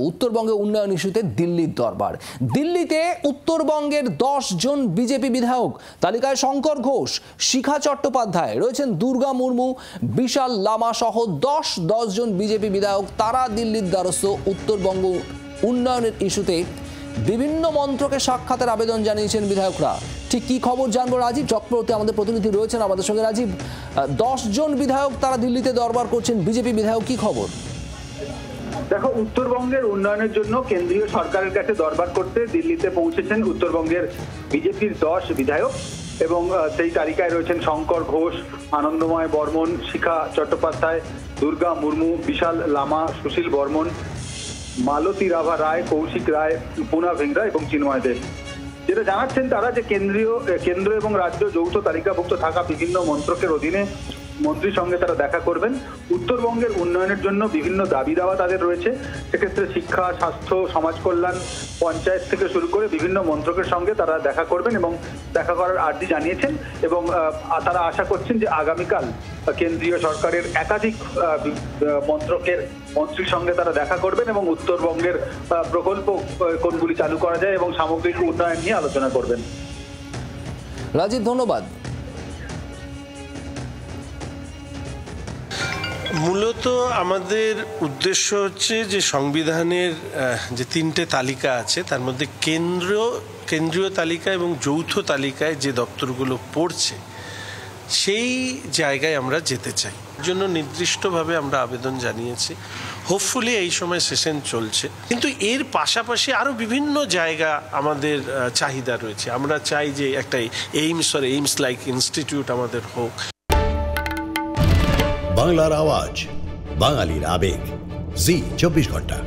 উত্তরবঙ্গে উন্নয়ন ইস্যুতে দিল্লির দরবার। দিল্লিতে উত্তরবঙ্গের 10 জন বিজেপি বিধায়ক, তালিকায় শঙ্কর ঘোষ, শিখা চট্টোপাধ্যায়, রয়েছেন দুর্গা মুর্মু, বিশাল লামা সহ 10 জন বিজেপি বিধায়ক। তারা দিল্লির দ্বারস্থ উত্তরবঙ্গ উন্নয়নের ইস্যুতে বিভিন্ন মন্ত্রকে সাক্ষাতের আবেদন জানিয়েছেন বিধায়করা। ঠিক কি খবর জানবো রাজীব চক্রবর্তী আমাদের প্রতিনিধি রয়েছেন আমাদের সঙ্গে। রাজীব, 10 জন বিধায়ক তারা দিল্লিতে দরবার করছেন, বিজেপি বিধায়ক, কি খবর? দেখো, উত্তরবঙ্গের উন্নয়নের জন্য কেন্দ্রীয় সরকারের কাছে দরবার করতে দিল্লিতে পৌঁছেছেন উত্তরবঙ্গের বিজেপির 10 বিধায়ক এবং সেই তালিকায় রয়েছেন শঙ্কর ঘোষ, আনন্দময় বর্মন, শিখা চট্টোপাধ্যায়, দুর্গা মুর্মু, বিশাল লামা, সুশীল বর্মন, মালতী রাভা রায়, কৌশিক রায়, পুনা ভেংরা এবং চিন্ময় দেব। যেটা জানাচ্ছেন তারা যে কেন্দ্র এবং রাজ্য যৌথ তালিকাভুক্ত থাকা বিভিন্ন মন্ত্রকের অধীনে মন্ত্রীর সঙ্গে তারা দেখা করবেন। উত্তরবঙ্গের উন্নয়নের জন্য বিভিন্ন দাবি দাওয়া তাদের রয়েছে। সেক্ষেত্রে শিক্ষা, স্বাস্থ্য, সমাজ কল্যাণ, পঞ্চায়েত থেকে শুরু করে বিভিন্ন মন্ত্রকের সঙ্গে তারা দেখা করবেন এবং দেখা করার আর্জি জানিয়েছেন এবং তারা আশা করছেন যে আগামীকাল কেন্দ্রীয় সরকারের একাধিক মন্ত্রকের মন্ত্রীর সঙ্গে তারা দেখা করবেন এবং উত্তরবঙ্গের প্রকল্প কোনগুলি চালু করা যায় এবং সামগ্রিক উন্নয়ন নিয়ে আলোচনা করবেন। রাজীব, ধন্যবাদ। মূলত আমাদের উদ্দেশ্য হচ্ছে যে সংবিধানের যে 3টে তালিকা আছে তার মধ্যে কেন্দ্রীয় তালিকা এবং যৌথ তালিকায় যে দপ্তরগুলো পড়ছে সেই জায়গায় আমরা যেতে চাই। এর জন্য নির্দিষ্টভাবে আমরা আবেদন জানিয়েছি। হোপফুলি এই সময় সেশন চলছে, কিন্তু এর পাশাপাশি আরও বিভিন্ন জায়গা আমাদের চাহিদা রয়েছে। আমরা চাই যে একটা এইমস লাইক ইনস্টিটিউট আমাদের হোক। বাংলার আওয়াজ, বাঙালির আবেগ, জি 24 ঘন্টা।